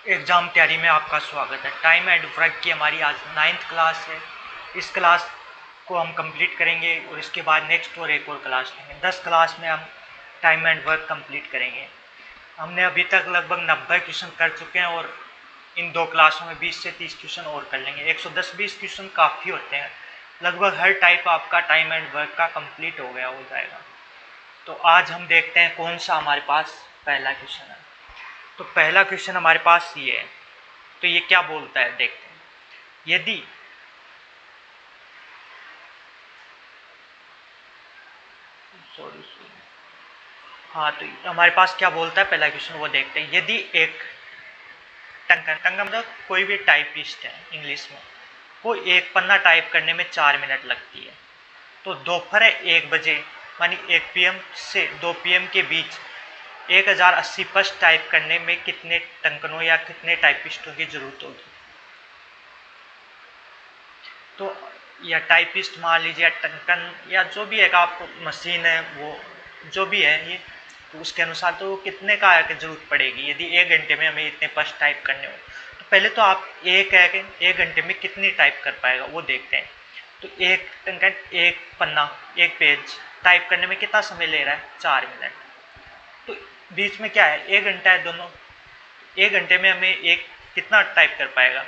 Exam तैयारी में आपका स्वागत है। टाइम एंड वर्क की हमारी आज 9th क्लास है। इस क्लास को हम कंप्लीट करेंगे और इसके बाद नेक्स्ट और एक और क्लास लेंगे। 10 क्लास में हम टाइम एंड वर्क कंप्लीट करेंगे। हमने अभी तक लगभग 90 क्वेश्चन कर चुके हैं और इन 2 क्लासों में 20 से 30 क्वेश्चन और कर लेंगे। 110-20 क्वेश्चन काफ़ी होते हैं। लगभग हर टाइप आपका टाइम एंड वर्क का कंप्लीट हो जाएगा। तो आज हम देखते हैं कौन सा हमारे पास पहला क्वेश्चन है। तो पहला क्वेश्चन हमारे पास ये है। तो ये क्या बोलता है देखते हैं। यदि हाँ, तो हमारे पास क्या बोलता है पहला क्वेश्चन, वो देखते हैं। यदि एक टंकन मतलब कोई भी टाइपिस्ट है इंग्लिश में, वो एक पन्ना टाइप करने में 4 मिनट लगती है, तो दोपहर 1 बजे मानी 1 PM से 2 PM के बीच 1080 पृष्ठ टाइप करने में कितने टंकनों या कितने टाइपिस्टों की जरूरत होगी। तो या टाइपिस्ट मान लीजिए या टंकन या जो भी है आप मशीन है वो जो भी है ये, तो उसके अनुसार तो कितने का जरूरत पड़ेगी यदि 1 घंटे में हमें इतने पृष्ठ टाइप करने हो। तो पहले तो आप एक घंटे में कितनी टाइप कर पाएगा वो देखते हैं। तो एक टंकन एक पन्ना एक पेज टाइप करने में कितना समय ले रहा है, 4 मिनट। तो बीच में क्या है, 1 घंटा है दोनों। 1 घंटे में हमें एक कितना टाइप कर पाएगा,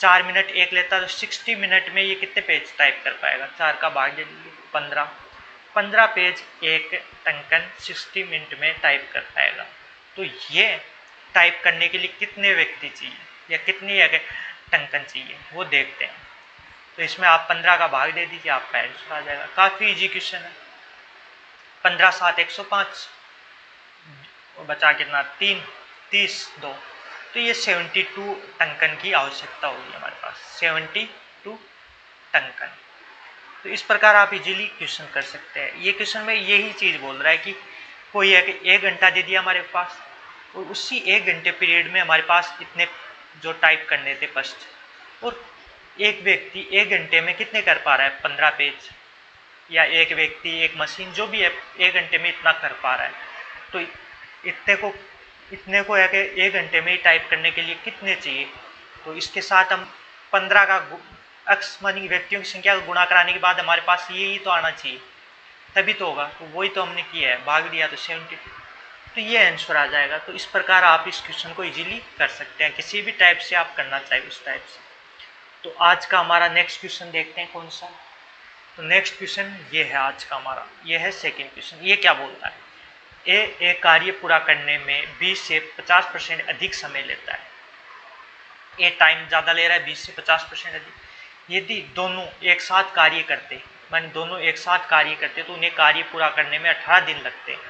4 मिनट एक लेता है, तो 60 मिनट में ये कितने पेज टाइप कर पाएगा, 4 का भाग दे दीजिए 15 पेज एक टंकन 60 मिनट में टाइप कर पाएगा। तो ये टाइप करने के लिए कितने व्यक्ति चाहिए या कितनी टंकन चाहिए वो देखते हैं। तो इसमें आप 15 का भाग दे दीजिए, आपका आंसर आ जाएगा। काफ़ी इजी क्वेश्चन है। 15 7 105 बचा कितना 3 30 2, तो ये 72 टंकन की आवश्यकता होगी हमारे पास, 72 टंकन। तो इस प्रकार आप इजीली क्वेश्चन कर सकते हैं। ये क्वेश्चन में यही चीज़ बोल रहा है कि कोई है कि 1 घंटा दे दिया हमारे पास और उसी 1 घंटे पीरियड में हमारे पास इतने जो टाइप करने थे पृष्ठ, और एक व्यक्ति 1 घंटे में कितने कर पा रहा है, 15 पेज, या एक व्यक्ति एक मशीन जो भी है 1 घंटे में इतना कर पा रहा है। तो इतने को है कि 1 घंटे में ही टाइप करने के लिए कितने चाहिए। तो इसके साथ हम 15 का अक्स मानी व्यक्तियों की संख्या को गुणा कराने के बाद हमारे पास ये तो आना चाहिए, तभी तो होगा। तो वही तो हमने किया है, भाग दिया तो 72, तो ये आंसर आ जाएगा। तो इस प्रकार आप इस क्वेश्चन को इजीली कर सकते हैं, किसी भी टाइप से आप करना चाहिए उस टाइप से। तो आज का हमारा नेक्स्ट क्वेश्चन देखते हैं कौन सा। तो नेक्स्ट क्वेश्चन ये है आज का हमारा, ये है सेकेंड क्वेश्चन। ये क्या बोलता है, एक कार्य पूरा करने में 20 से 50% अधिक समय लेता है। ए टाइम ज़्यादा ले रहा है, 20 से 50% अधिक। यदि दोनों एक साथ कार्य करते, माने दोनों एक साथ कार्य करते, तो उन्हें कार्य पूरा करने में 18 दिन लगते हैं।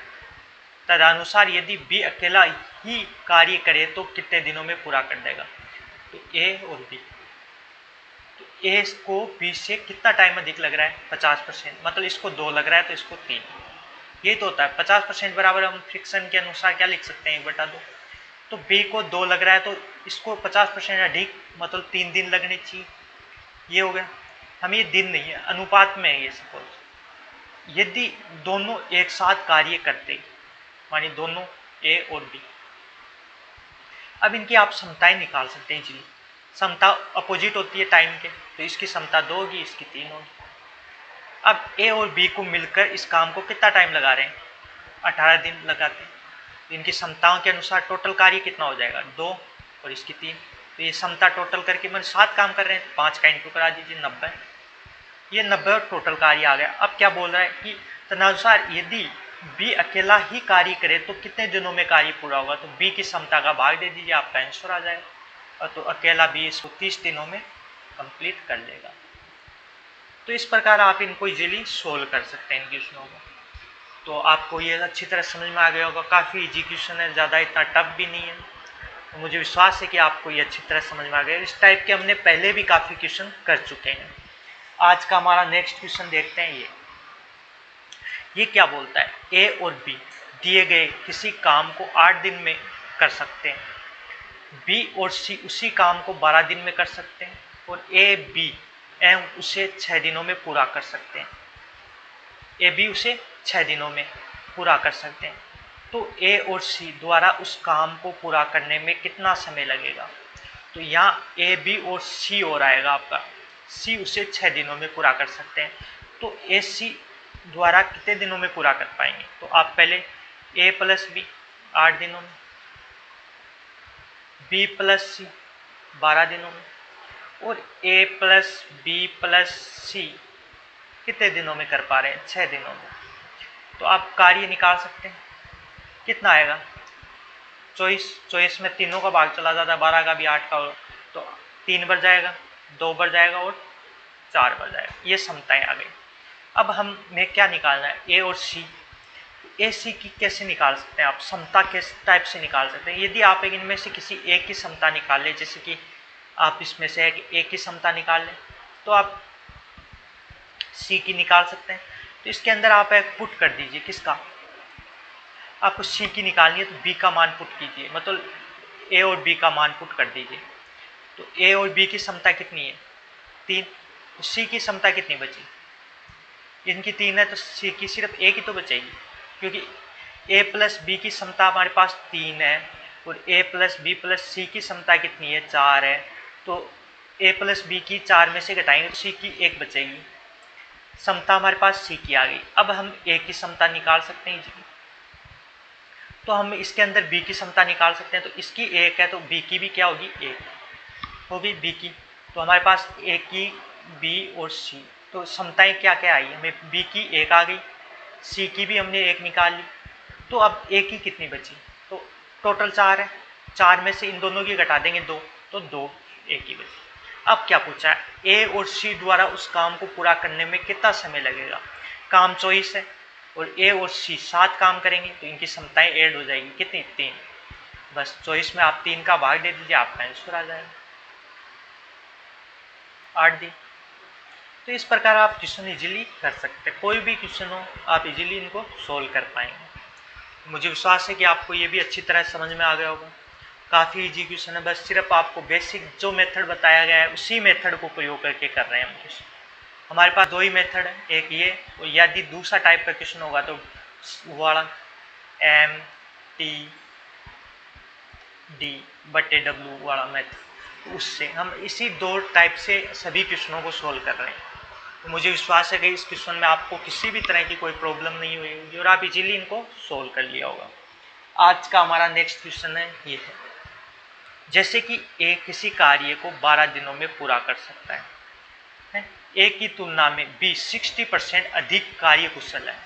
तदनुसार यदि बी अकेला ही कार्य करे तो कितने दिनों में पूरा कर देगा। तो ए और बी, तो ए को बी से कितना टाइम अधिक लग रहा है, 50%, मतलब इसको 2 लग रहा है तो इसको 3। ये तो होता है 50% बराबर हम फ्रिक्शन के अनुसार क्या लिख सकते हैं, 1/2। तो बी को 2 लग रहा है तो इसको 50% अधिक मतलब 3 दिन लगने चाहिए। ये हो गया। हम ये दिन नहीं है, अनुपात में है ये। सपोज यदि दोनों एक साथ कार्य करते, मानी दोनों ए और बी, अब इनकी आप समताएं निकाल सकते हैं जी। समता अपोजिट होती है टाइम के, तो इसकी समता 2 होगी, इसकी 3 होगी। अब ए और बी को मिलकर इस काम को कितना टाइम लगा रहे हैं, 18 दिन लगाते हैं। तो इनकी समताओं के अनुसार टोटल कार्य कितना हो जाएगा, 2 और इसकी 3। तो ये समता टोटल करके मैंने 7 काम कर रहे हैं, 5 का इंटू करा दीजिए, 90। ये 90 टोटल कार्य आ गया। अब क्या बोल रहा है कि तदनुसार यदि बी अकेला ही कार्य करे तो कितने दिनों में कार्य पूरा होगा। तो बी की क्षमता का भाग दे दीजिए, आपका आंसर आ जाएगा। और तो अकेला बी इसको 30 दिनों में कंप्लीट कर लेगा। तो इस प्रकार आप इनको इजीली सोल्व कर सकते हैं इन क्वेश्चनों को। तो आपको ये अच्छी तरह समझ में आ गया होगा। काफ़ी इजी क्वेश्चन है, ज़्यादा इतना टफ भी नहीं है। तो मुझे विश्वास है कि आपको ये अच्छी तरह समझ में आ गया। इस टाइप के हमने पहले भी काफ़ी क्वेश्चन कर चुके हैं। आज का हमारा नेक्स्ट क्वेश्चन देखते हैं। ये क्या बोलता है, ए और बी दिए गए किसी काम को 8 दिन में कर सकते हैं। बी और सी उसी काम को 12 दिन में कर सकते हैं और ए बी एम उसे 6 दिनों में पूरा कर सकते हैं। ए बी उसे 6 दिनों में पूरा कर सकते हैं। तो ए और सी द्वारा उस काम को पूरा करने में कितना समय लगेगा। तो यहाँ ए बी और सी और आएगा आपका, सी उसे 6 दिनों में पूरा कर सकते हैं। तो ए सी द्वारा कितने दिनों में पूरा कर पाएंगे। तो आप पहले ए प्लस बी 8 दिनों में, बी प्लस सी 12 दिनों में, और ए प्लस बी प्लस सी कितने दिनों में कर पा रहे हैं, 6 दिनों में। तो आप कार्य निकाल सकते हैं, कितना आएगा 24 में तीनों का भाग चला जाता है, 12 का भी 8 का, तो 3 बढ़ जाएगा, 2 बढ़ जाएगा और 4 बढ़ जाएगा। ये समताएं आ गई। अब हमें क्या निकालना है, ए और सी। ए सी की कैसे निकाल सकते हैं आप, समता किस टाइप से निकाल सकते हैं। यदि आप इनमें से किसी एक की समता निकाल लें, जैसे कि आप इसमें से एक की समता निकाल लें, तो आप सी की निकाल सकते हैं। तो इसके अंदर आप एक पुट कर दीजिए, किसका, आपको सी की निकालनी है तो बी का मान पुट कीजिए, मतलब ए और बी का मान पुट कर दीजिए। तो ए और बी की समता कितनी है, 3। तो सी की समता कितनी बची, इनकी 3 है, तो सी की सिर्फ ए की तो बचेगी, क्योंकि ए प्लस बी की समता हमारे पास 3 है और ए प्लस बी प्लस सी की समता कितनी है, 4 है। तो ए प्लस बी की 4 में से घटाएंगे तो सी की 1 बचेगी, समता हमारे पास सी की आ गई। अब हम ए की समता निकाल सकते हैं जी, तो हम इसके अंदर बी की समता निकाल सकते हैं। तो इसकी 1 है तो बी की भी क्या होगी, 1 होगी बी की। तो हमारे पास ए की, बी और सी, तो समताएं क्या क्या आई, हमें बी की 1 आ गई, सी की भी हमने 1 निकाल ली। तो अब ए की कितनी बची, तो टोटल 4 है, 4 में से इन दोनों की घटा देंगे 2, तो 2 ए की बची। अब क्या पूछा है, ए और सी द्वारा उस काम को पूरा करने में कितना समय लगेगा। काम 24 है और ए और सी 7 काम करेंगे, तो इनकी समताएं ऐड हो जाएगी, कितनी, 3। बस 24 में आप 3 का भाग दे दीजिए, आपका आंसर आ जाएगा 8 दिन। तो इस प्रकार आप क्वेश्चन इजीली कर सकते हैं, कोई भी क्वेश्चन हो आप इजीली इनको सोल्व कर पाएंगे। मुझे विश्वास है कि आपको ये भी अच्छी तरह समझ में आ गया होगा। काफ़ी इजी क्वेश्चन है, बस सिर्फ आपको बेसिक जो मेथड बताया गया है उसी मेथड को प्रयोग करके कर रहे हैं हम क्वेश्चन। हमारे पास 2 ही मेथड है, एक ये, और यदि दूसरा टाइप का क्वेश्चन होगा तो वाला एम टी डी बटे डब्ल्यू वाला मेथड, उससे हम इसी 2 टाइप से सभी क्वेश्चनों को सोल्व कर रहे हैं। तो मुझे विश्वास है कि इस क्वेश्चन में आपको किसी भी तरह की कोई प्रॉब्लम नहीं हुई होगी और आप इजीली इनको सोल्व कर लिया होगा। आज का हमारा नेक्स्ट क्वेश्चन है ये है, जैसे कि ए किसी कार्य को 12 दिनों में पूरा कर सकता है, ए की तुलना में बी 60% अधिक कार्य कुशल है,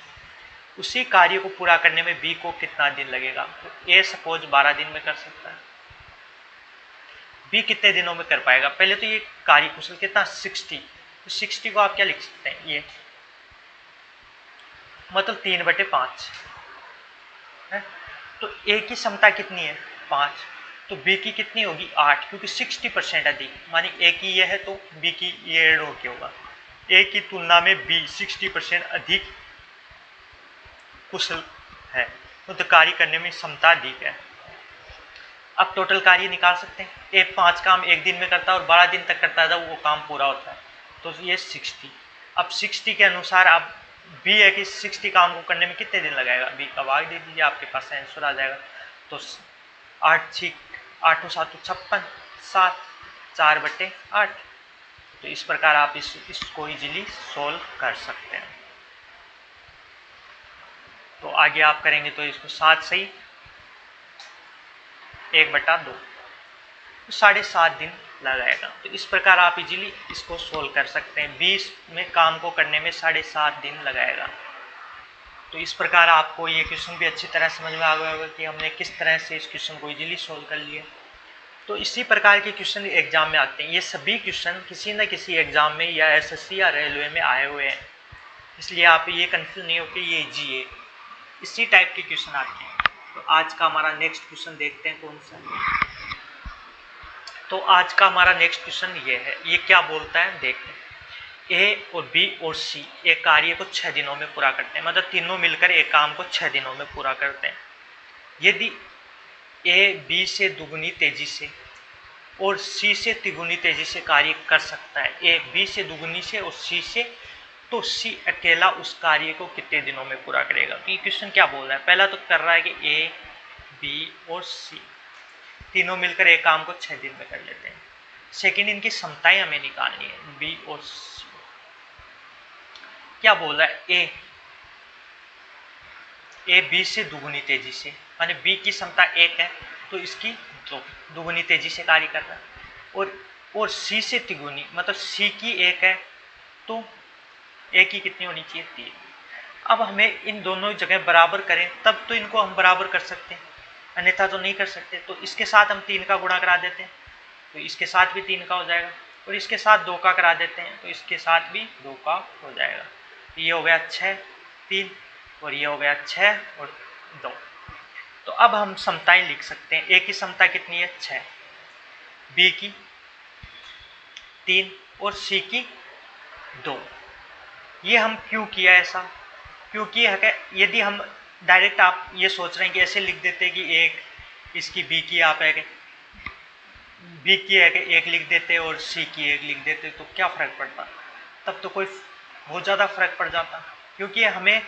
उसी कार्य को पूरा करने में बी को कितना दिन लगेगा। तो ए सपोज 12 दिन में कर सकता है, बी कितने दिनों में कर पाएगा। पहले तो ये कार्य कुशल कितना, 60, तो 60 को आप क्या लिख सकते हैं, ये मतलब 3/5 है। तो ए की क्षमता कितनी है, 5, तो बी की कितनी होगी, 8, क्योंकि 60% अधिक, मानी ए की ये है तो बी की ये ऐड होके होगा। ए की तुलना में बी 60% अधिक कुशल है, तो कार्य करने में क्षमता अधिक है। अब टोटल कार्य निकाल सकते हैं, ए 5 काम 1 दिन में करता है और 12 दिन तक करता है जब वो काम पूरा होता है, तो ये 60। अब 60 के अनुसार आप बी है कि 60 काम को करने में कितने दिन लगाएगा, बी का भाग दे दीजिए, आपके पास आंसर आ जाएगा। तो 8 7 56, 7 4/8। तो इस प्रकार आप इसको इजीली सोल्व कर सकते हैं। तो आगे आप करेंगे तो इसको 7 सही 1/2, तो 7.5 दिन लगाएगा। तो इस प्रकार आप इजीली इसको सोल्व कर सकते हैं, 20 में काम को करने में 7.5 दिन लगाएगा। तो इस प्रकार आपको ये क्वेश्चन भी अच्छी तरह समझ में आ गया होगा कि हमने किस तरह से इस क्वेश्चन को इजीली सोल्व कर लिया। तो इसी प्रकार के क्वेश्चन एग्जाम में आते हैं, ये सभी क्वेश्चन किसी न किसी एग्जाम में या एसएससी या रेलवे में आए हुए हैं, इसलिए आप ये कंफ्यूज नहीं हो कि ये इजी है, इसी टाइप के क्वेश्चन आते हैं। तो आज का हमारा नेक्स्ट क्वेश्चन देखते हैं कौन सा है। तो आज का हमारा नेक्स्ट क्वेश्चन ये है, ये क्या बोलता है देखते हैं। ए और बी और सी एक कार्य को 6 दिनों में पूरा करते हैं, मतलब तीनों मिलकर एक काम को 6 दिनों में पूरा करते हैं। यदि ए बी से दुगुनी तेजी से और सी से तिगुनी तेजी से कार्य कर सकता है, ए बी से दुगुनी से और सी से तो सी अकेला उस कार्य को कितने दिनों में पूरा करेगा। तो ये क्वेश्चन क्या बोल रहा है, पहला तो कर रहा है कि ए, बी और सी तीनों मिलकर एक काम को 6 दिन में कर लेते हैं। सेकंड, इनकी क्षमताएं हमें निकालनी है, बी और सी। क्या बोल रहा है, ए बी से दुगुनी तेजी से, माने बी की क्षमता 1 है तो इसकी दुगुनी तेजी से कार्य कर रहा है, और सी से तिगुनी, मतलब सी की 1 है तो ए की कितनी होनी चाहिए, 3। अब हमें इन दोनों जगह बराबर करें तब तो इनको हम बराबर कर सकते हैं, अन्यथा तो नहीं कर सकते। तो इसके साथ हम 3 का गुणा करा देते हैं तो इसके साथ भी 3 का हो जाएगा, और इसके साथ 2 का करा देते हैं तो इसके साथ भी 2 का हो जाएगा। ये हो गया 6, 3, और ये हो गया 6 और 2। तो अब हम समताएं लिख सकते हैं। ए की समता कितनी है, 6, बी की 3 और सी की 2। ये हम क्यों किया ऐसा, क्योंकि यदि हम डायरेक्ट, आप ये सोच रहे हैं कि ऐसे लिख देते कि एक इसकी बी की आप बी की एक लिख देते और सी की 1 लिख देते तो क्या फ़र्क पड़ता, तब तो कोई बहुत ज़्यादा फर्क पड़ जाता, क्योंकि हमें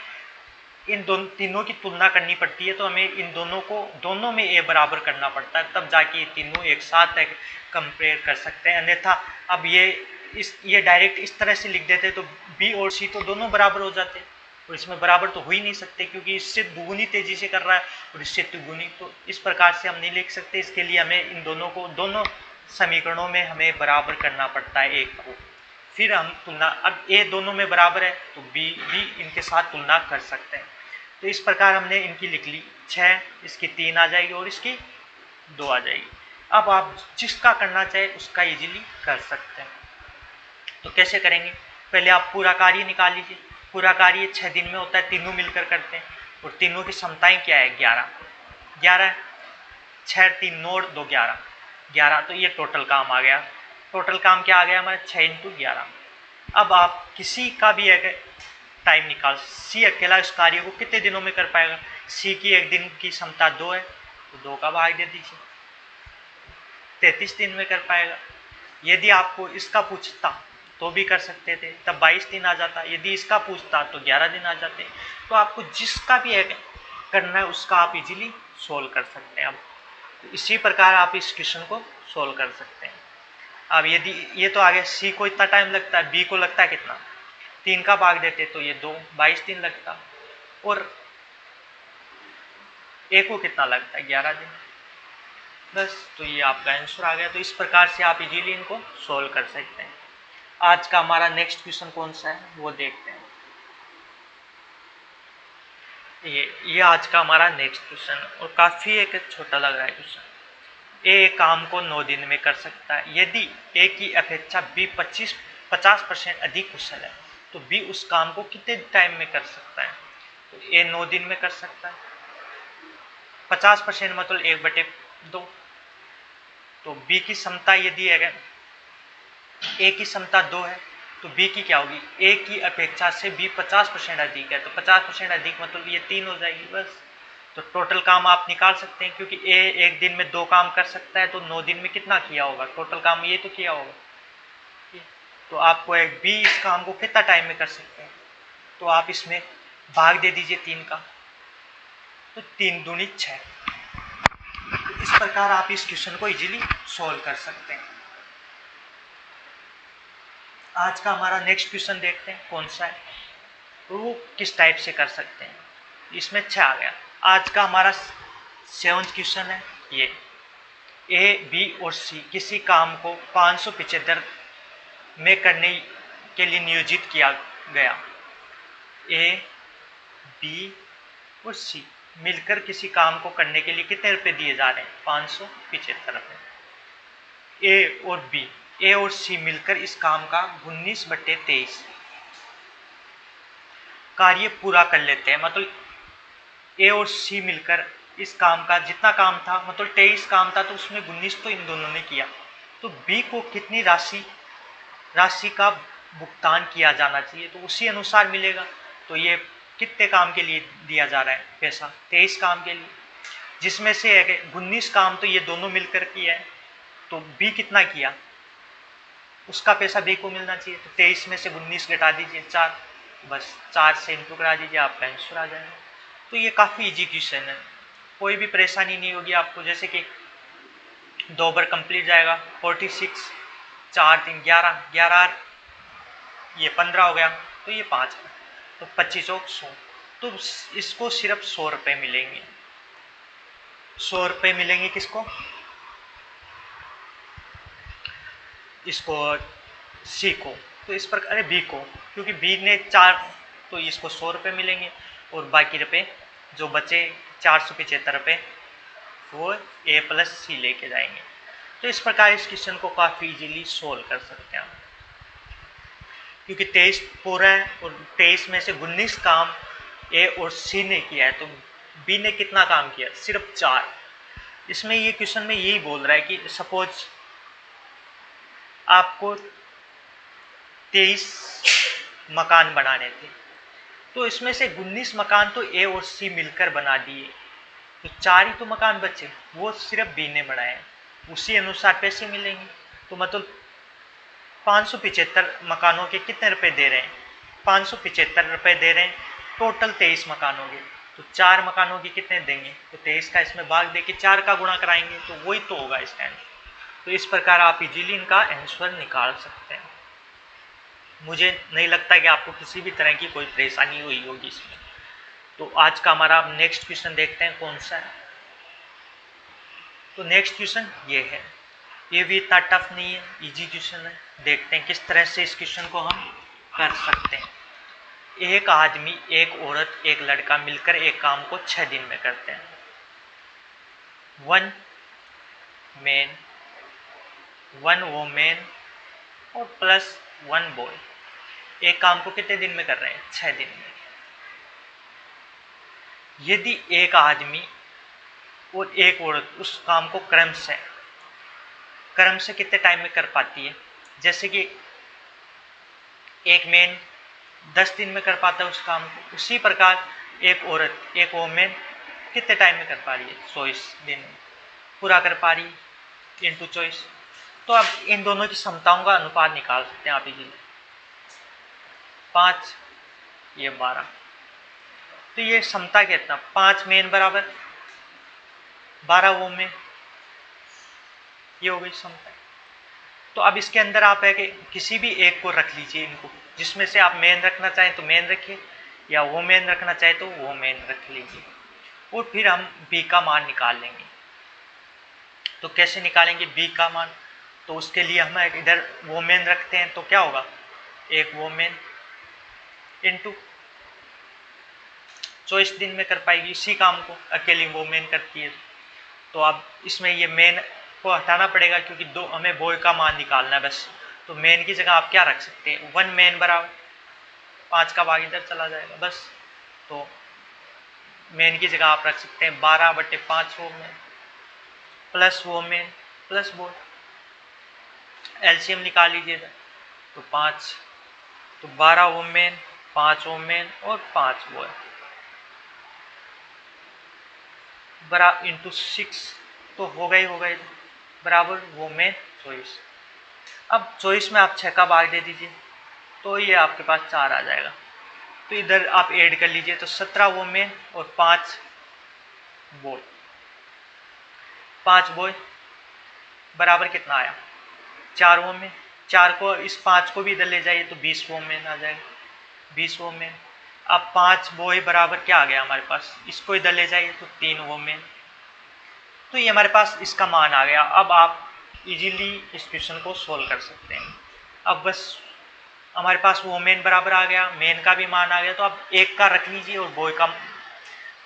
इन तीनों की तुलना करनी पड़ती है। तो हमें इन दोनों में ए बराबर करना पड़ता है, तब जाके ये तीनों एक साथ कंपेयर कर सकते हैं। अन्यथा अब ये डायरेक्ट इस तरह से लिख देते तो बी और सी तो दोनों बराबर हो जाते, और इसमें बराबर तो हो ही नहीं सकते, क्योंकि इससे दुगुनी तेजी से कर रहा है और इससे तिगुनी। तो इस प्रकार से हम नहीं लिख सकते। इसके लिए हमें इन दोनों समीकरणों में हमें बराबर करना पड़ता है एक को, फिर हम तुलना। अब ए दोनों में बराबर है तो बी भी इनके साथ तुलना कर सकते हैं। तो इस प्रकार हमने इनकी लिख ली, 6, इसकी 3 आ जाएगी और इसकी 2 आ जाएगी। अब आप जिसका करना चाहे उसका इजीली कर सकते हैं। तो कैसे करेंगे, पहले आप पूरा कार्य निकाल लीजिए। पूरा कार्य 6 दिन में होता है, तीनों मिलकर करते हैं, और तीनों की क्षमताएं क्या है, 11, 6, 3, 9 और 2, 11। तो ये टोटल काम आ गया। टोटल काम क्या आ गया हमारा, 6 × 11। अब आप किसी का भी टाइम निकाल, सी अकेला इस कार्य को कितने दिनों में कर पाएगा। सी की 1 दिन की क्षमता 2 है तो 2 का भाग दे दीजिए, 33 दिन में कर पाएगा। यदि आपको इसका पूछता तो भी कर सकते थे, तब 22 दिन आ जाता। यदि इसका पूछता तो 11 दिन आ जाते। तो आपको जिसका भी करना है उसका आप इजीली सोल्व कर सकते हैं। अब तो इसी प्रकार आप इस क्वेश्चन को सोल्व कर सकते हैं। अब यदि ये तो आ गया, सी को इतना टाइम लगता है, बी को लगता है कितना, 3 का भाग देते तो ये 22 दिन लगता, और ए को कितना लगता है, 11 दिन। बस, तो ये आपका आंसर आ गया। तो इस प्रकार से आप इजीली इनको सोल्व कर सकते हैं। आज का हमारा नेक्स्ट क्वेश्चन कौन सा है वो देखते हैं। ये आज का हमारा नेक्स्ट क्वेश्चन, और काफ़ी एक छोटा लग रहा है क्वेश्चन। ए काम को 9 दिन में कर सकता है। यदि ए की अपेक्षा बी 50% अधिक कुशल है तो बी उस काम को कितने टाइम में कर सकता है। तो ए 9 दिन में कर सकता है। 50% मतलब 1/2। तो बी की क्षमता यदि है, ए की क्षमता 2 है तो बी की क्या होगी, ए की अपेक्षा से बी 50% अधिक है, तो 50% अधिक मतलब ये 3 हो जाएगी। बस, तो टोटल काम आप निकाल सकते हैं, क्योंकि ए 1 दिन में 2 काम कर सकता है तो 9 दिन में कितना किया होगा, टोटल काम ये तो किया होगा। तो आपको एक बी इस काम को कितना टाइम में कर सकते हैं, तो आप इसमें भाग दे दीजिए 3 का, तो 3 दूनी 6। तो इस प्रकार आप इस क्वेश्चन को इजीली सॉल्व कर सकते हैं। आज का हमारा नेक्स्ट क्वेश्चन देखते हैं कौन सा है, तो वो किस टाइप से कर सकते हैं। इसमें 6 आ गया। आज का हमारा 7वां क्वेश्चन है ये, ए, बी और सी किसी काम को 575 में करने के लिए नियोजित किया गया। ए, बी और सी मिलकर किसी काम को करने के लिए कितने रुपए दिए जा रहे हैं, 575 रुपये। ए और सी मिलकर इस काम का 19/23 कार्य पूरा कर लेते हैं। मतलब ए और सी मिलकर इस काम का जितना काम था, मतलब 23 काम था, तो उसमें 19 तो इन दोनों ने किया। तो बी को कितनी राशि का भुगतान किया जाना चाहिए, तो उसी अनुसार मिलेगा। तो ये कितने काम के लिए दिया जा रहा है पैसा, 23 काम के लिए, जिसमें से 19 काम तो ये दोनों मिलकर किया है, तो बी कितना किया उसका पैसा बी को मिलना चाहिए। तो 23 में से 19 घटा दीजिए 4, बस 4 से इंटू करा दीजिए, आपका आंसर आ जाएगा। तो ये काफ़ी इजी क्वेश्चन है, कोई भी परेशानी नहीं होगी आपको। जैसे कि 2 बार कंप्लीट जाएगा, 46, 4 3 11, 11 ये 15 हो गया, तो ये 5 है, तो 25 और 100, तो इसको सिर्फ 100 रुपये मिलेंगे। 100 रुपये मिलेंगे किसको? इसको सी को, तो इस प्रकार, अरे बी को, क्योंकि बी ने 4, तो इसको 100 रुपये मिलेंगे, और बाकी रुपये जो बचे 475 रुपये वो ए प्लस सी लेके जाएंगे। तो इस प्रकार इस क्वेश्चन को काफ़ी इजीली सोल्व कर सकते हैं, क्योंकि 23 पूरा है और 23 में से 19 काम ए और सी ने किया है, तो बी ने कितना काम किया? सिर्फ 4। इसमें ये क्वेश्चन में यही बोल रहा है कि सपोज आपको 23 मकान बनाने थे, तो इसमें से 19 मकान तो ए और सी मिलकर बना दिए, तो 4 ही तो मकान बचे, वो सिर्फ बी ने बनाए, उसी अनुसार पैसे मिलेंगे। तो मतलब 575 मकानों के कितने रुपए दे रहे हैं? 575 रुपए दे रहे हैं, टोटल 23 मकानों के, तो 4 मकानों के कितने देंगे? तो 23 का इसमें भाग दे के 4 का गुणा कराएंगे, तो वही तो होगा इसका आंसर। तो इस प्रकार आप इजीली इनका आंसर निकाल सकते हैं। मुझे नहीं लगता कि आपको किसी भी तरह की कोई परेशानी हुई होगी इसमें। तो आज का हमारा नेक्स्ट क्वेश्चन देखते हैं कौन सा है। तो नेक्स्ट क्वेश्चन ये है, ये भी इतना टफ नहीं है, इजी क्वेश्चन है। देखते हैं किस तरह से इस क्वेश्चन को हम कर सकते हैं। एक आदमी, एक औरत, एक लड़का मिलकर एक काम को 6 दिन में करते हैं। 1 मैन, 1 वोमेन और प्लस 1 बॉय एक काम को कितने दिन में कर रहे हैं? 6 दिन में। यदि एक आदमी और एक औरत उस काम को क्रम से कितने टाइम में कर पाती है? जैसे कि एक मैन 10 दिन में कर पाता है उस काम को, उसी प्रकार एक औरत, एक वोमेन कितने टाइम में कर पा रही है? 24 दिन में पूरा कर पा रही है, इंटू 24। तो अब इन दोनों की क्षमताओं का अनुपात निकाल सकते हैं आप इजीली। 5 ये 12, तो ये क्षमता कितना? 5 मैन बराबर 12 वोमेन, ये हो गई क्षमता। तो अब इसके अंदर आप है कि किसी भी एक को रख लीजिए, इनको जिसमें से आप मैन रखना चाहें तो मैन रखिए, या वो मैन रखना चाहे तो वो मैन रख लीजिए, और फिर हम बी का मान निकाल लेंगे। तो कैसे निकालेंगे बी का मान? तो उसके लिए हम इधर वोमेन रखते हैं, तो क्या होगा? एक वोमेन इंटू 24 दिन में कर पाएगी इसी काम को, अकेली वोमेन करती है। तो अब इसमें ये मेन को हटाना पड़ेगा, क्योंकि हमें बॉय का मान निकालना है बस। तो मेन की जगह आप क्या रख सकते हैं? 1 मैन बराबर 5 का भाग इधर चला जाएगा बस। तो मेन की जगह आप रख सकते हैं 12/5 women plus women plus boy. LCM निकाल लीजिएगा, तो 5, तो 12 वोमेन, 5 वोमेन और 5 बॉय बराबर इंटू 6, तो हो गई बराबर वोमेन 24। अब 24 में आप 6 का भाग दे दीजिए, तो ये आपके पास 4 आ जाएगा। तो इधर आप ऐड कर लीजिए, तो 17 वोमेन और 5 बॉय, 5 बॉय बराबर कितना आया? 4 वोमेन। 4 को, इस 5 को भी इधर ले जाइए तो 20 वोमेन आ जाएगा, 20 वोमेन। अब 5 बॉय बराबर क्या आ गया हमारे पास? इसको इधर ले जाइए तो 3 वोमेन। तो ये हमारे पास इसका मान आ गया। अब आप इजीली इस क्वेश्चन को सोल्व कर सकते हैं। अब बस हमारे पास वोमेन बराबर आ गया, मेन का भी मान आ गया, तो अब एक का रख लीजिए और बॉय का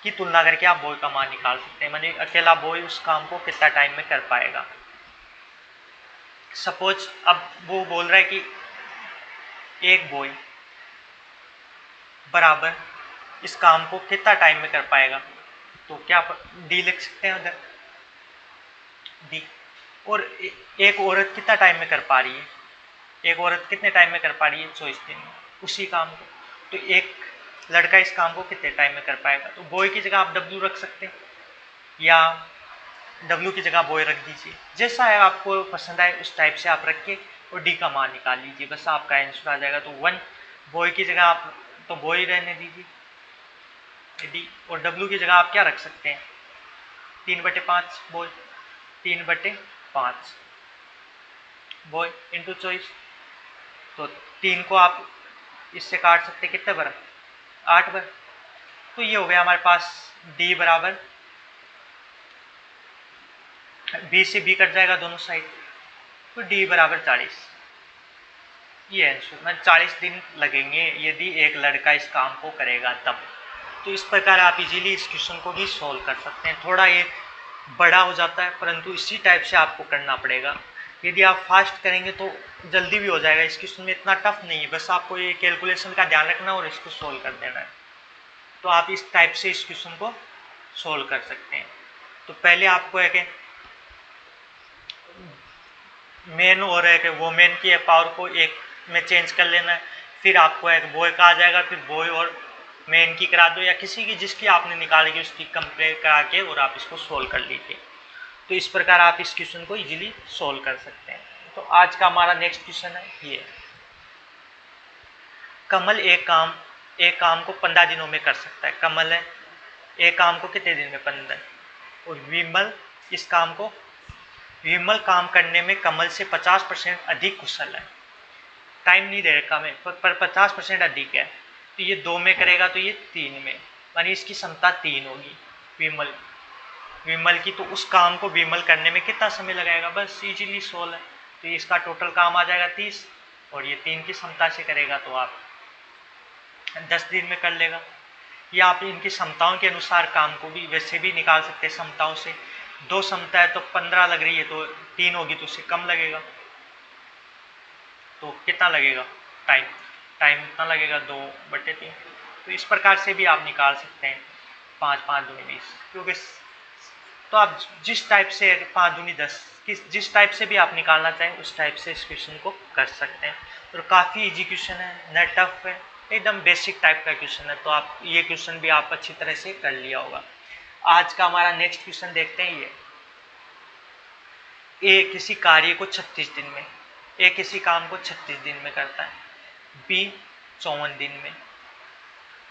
की तुलना करके आप बॉय का मान निकाल सकते हैं। माने अकेला बॉय उस काम को कितना टाइम में कर पाएगा। सपोज अब वो बोल रहा है कि एक बॉय बराबर इस काम को कितना टाइम में कर पाएगा, तो क्या डी लिख सकते हैं उधर डी। और एक औरत कितना टाइम में कर पा रही है? एक औरत कितने टाइम में कर पा रही है? 24 दिन में उसी काम को। तो एक लड़का इस काम को कितने टाइम में कर पाएगा? तो बॉय की जगह आप डब्ल्यू रख सकते हैं, या डब्ल्यू की जगह बॉय रख दीजिए, जैसा है आपको पसंद आए उस टाइप से आप रख के और डी का मान निकाल लीजिए, बस आपका आंसर आ जाएगा। तो 1 बॉय की जगह आप तो वो ही रहने दीजिए डी, और डब्ल्यू की जगह आप क्या रख सकते हैं 3/5 बॉय, 3/5 बॉय इंटू 24, तो 3 को आप इससे काट सकते कितने बार 8 बार। तो ये हो गया हमारे पास डी बराबर बी से बी कट जाएगा दोनों साइड, तो डी बराबर 40। ये आंसर मैं 40 दिन लगेंगे यदि एक लड़का इस काम को करेगा तब। तो इस प्रकार आप इजीली इस क्वेश्चन को भी सॉल्व कर सकते हैं। थोड़ा ये बड़ा हो जाता है परंतु इसी टाइप से आपको करना पड़ेगा। यदि आप फास्ट करेंगे तो जल्दी भी हो जाएगा। इस क्वेश्चन में इतना टफ नहीं है, बस आपको ये कैलकुलेशन का ध्यान रखना और इसको सोल्व कर देना है। तो आप इस टाइप से इस क्वेश्चन को सोल्व कर सकते हैं। तो पहले आपको एक मेन और एक वोमेन की पावर को एक में चेंज कर लेना है, फिर आपको एक बॉय का आ जाएगा, फिर बॉय और मेन की करा दो या किसी की जिसकी आपने निकालेगी उसकी कंपेयर करा के और आप इसको सोल्व कर लीजिए। तो इस प्रकार आप इस क्वेश्चन को इजीली सोल्व कर सकते हैं। तो आज का हमारा नेक्स्ट क्वेश्चन है ये, कमल एक काम को 15 दिनों में कर सकता है। कमल है एक काम को कितने दिन में 15, और विमल काम करने में कमल से 50% अधिक कुशल है। टाइम नहीं दे रखा में पर 50% अधिक है। तो ये 2 में करेगा तो ये 3 में, यानी इसकी क्षमता 3 होगी विमल की। तो उस काम को विमल करने में कितना समय लगाएगा, बस इजीली 16 है। तो इसका टोटल काम आ जाएगा 30, और ये 3 की क्षमता से करेगा तो आप 10 दिन में कर लेगा। या आप इनकी क्षमताओं के अनुसार काम को भी वैसे भी निकाल सकते हैं। क्षमताओं से 2 क्षमता है तो 15 लग रही है, तो 3 होगी तो उससे कम लगेगा। तो कितना लगेगा टाइम इतना लगेगा 2/3। तो इस प्रकार से भी आप निकाल सकते हैं 5 5 दूनी 20, क्योंकि तो आप जिस टाइप से 5 दूनी 10 जिस टाइप से भी आप निकालना चाहें उस टाइप से इस क्वेश्चन को कर सकते हैं। और काफ़ी इजी क्वेश्चन है, न टफ है, एकदम बेसिक टाइप का क्वेश्चन है। तो आप ये क्वेश्चन भी आप अच्छी तरह से कर लिया होगा। आज का हमारा नेक्स्ट क्वेश्चन देखते हैं। ए किसी कार्य को 36 दिन में, ए किसी काम को 36 दिन में करता है, बी 54 दिन में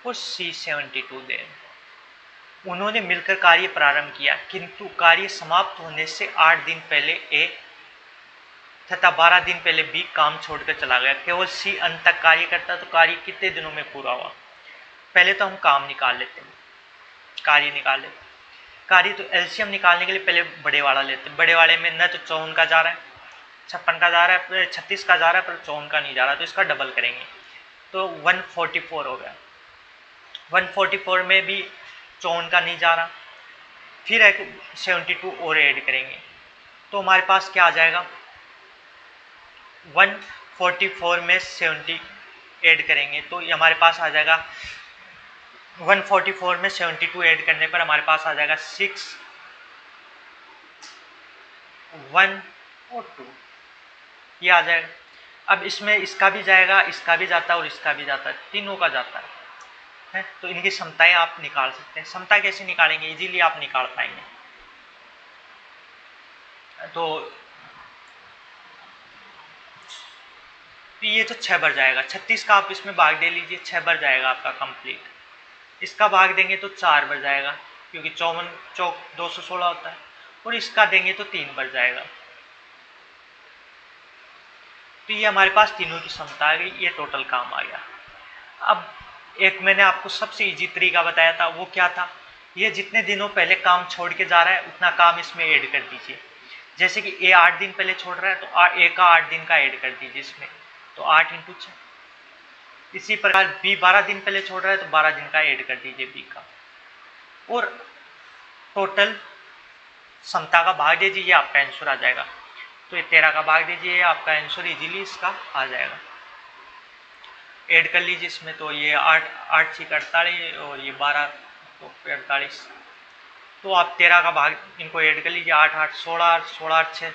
और सी 72 दिन। उन्होंने मिलकर कार्य प्रारंभ किया, किंतु कार्य समाप्त होने से 8 दिन पहले ए तथा 12 दिन पहले बी काम छोड़कर चला गया। केवल सी अंत तक कार्य करता तो कार्य कितने दिनों में पूरा हुआ। पहले तो हम काम निकाल लेते हैं, कार्य निकाल लेते हैं। कार्य तो एलसीएम निकालने के लिए पहले बड़े वाला लेते हैं। बड़े वाले में न तो 54 का जा रहा है, 56 का जा रहा है, 36 का जा रहा है, पर 54 का नहीं जा रहा, तो इसका डबल करेंगे तो 144 हो गया। 144 में भी 54 का नहीं जा रहा, फिर एक 72 और ऐड करेंगे तो हमारे पास क्या आ जाएगा 144 में 70 ऐड करेंगे तो ये हमारे पास आ जाएगा 144 में 72 ऐड करने पर हमारे पास आ जाएगा 6 1 और 2, ये आ जाएगा। अब इसमें इसका भी जाएगा, इसका भी जाता है और इसका भी जाता है, तीनों का जाता है। तो इनकी क्षमताएं आप निकाल सकते हैं। क्षमता कैसे निकालेंगे, इजीली आप निकाल पाएंगे। तो ये तो 6 बार जाएगा, 36 का आप इसमें भाग दे लीजिए, 6 बार जाएगा आपका कंप्लीट। इसका भाग देंगे तो 4 बार जाएगा, क्योंकि 54 चौक 216 होता है, और इसका देंगे तो 3 बार जाएगा। तो ये हमारे पास तीनों की क्षमता आ गई, ये टोटल काम आ गया। अब एक मैंने आपको सबसे इजी तरीका बताया था, वो क्या था, ये जितने दिनों पहले काम छोड़ के जा रहा है उतना काम इसमें ऐड कर दीजिए। जैसे कि ए 8 दिन पहले छोड़ रहा है तो ए का 8 दिन का ऐड कर दीजिए इसमें, तो 8 × 6। इसी प्रकार बी 12 दिन पहले छोड़ रहा है तो 12 दिन का ऐड कर दीजिए बी का, और टोटल क्षमता का भाग दे दीजिए, आपका आंसर आ जाएगा। तो ये 13 का भाग दीजिए, आपका आंसर इजीली इसका आ जाएगा। ऐड कर लीजिए इसमें, तो ये 8 6 48 और ये 12 तो 48। तो आप 13 का भाग इनको ऐड कर लीजिए, 8 8 16 16 8 6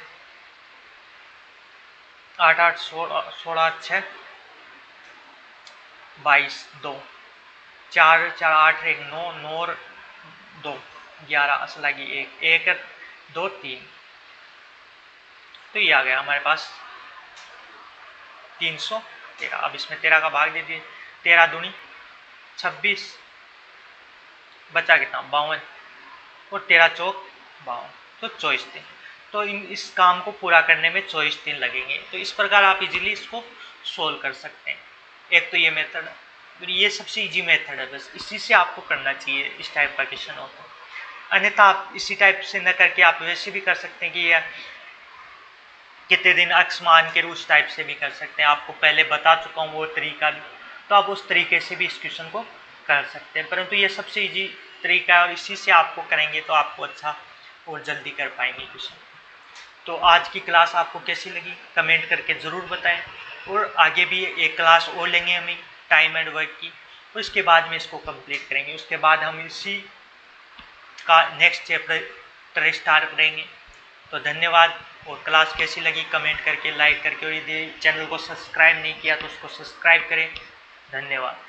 8 8 16 8 6 22 2 4 4 8 1 9 9 2 11 असला की 1 1 2 3। तो ये आ गया हमारे पास 313। अब इसमें 13 का भाग दे दिए, 13 दूनी 26 बचा कितना 52 और 13 चौक 52, तो 24 दिन। तो इस काम को पूरा करने में 24 दिन लगेंगे। तो इस प्रकार आप इजीली इसको सोल्व कर सकते हैं। एक तो ये मेथड, ये सबसे इजी मेथड है, बस इसी से आपको करना चाहिए इस टाइप का क्वेश्चन होता है। अन्यथा आप इसी टाइप से न करके आप वैसे भी कर सकते हैं कि ये कितने दिन अक्स मान के उस टाइप से भी कर सकते हैं। आपको पहले बता चुका हूँ वो तरीका भी, तो आप उस तरीके से भी इस क्वेश्चन को कर सकते हैं। परंतु ये सबसे इजी तरीका है और इसी से आपको करेंगे तो आपको अच्छा और जल्दी कर पाएंगे क्वेश्चन। तो आज की क्लास आपको कैसी लगी कमेंट करके ज़रूर बताएं। और आगे भी एक क्लास और लेंगे हमें टाइम एंड वर्क की, तो इसके बाद में इसको कंप्लीट करेंगे। उसके बाद हम इसी का नेक्स्ट चैप्टर स्टार्ट करेंगे। तो धन्यवाद। और क्लास कैसी लगी कमेंट करके, लाइक करके, और यदि चैनल को सब्सक्राइब नहीं किया तो उसको सब्सक्राइब करें। धन्यवाद।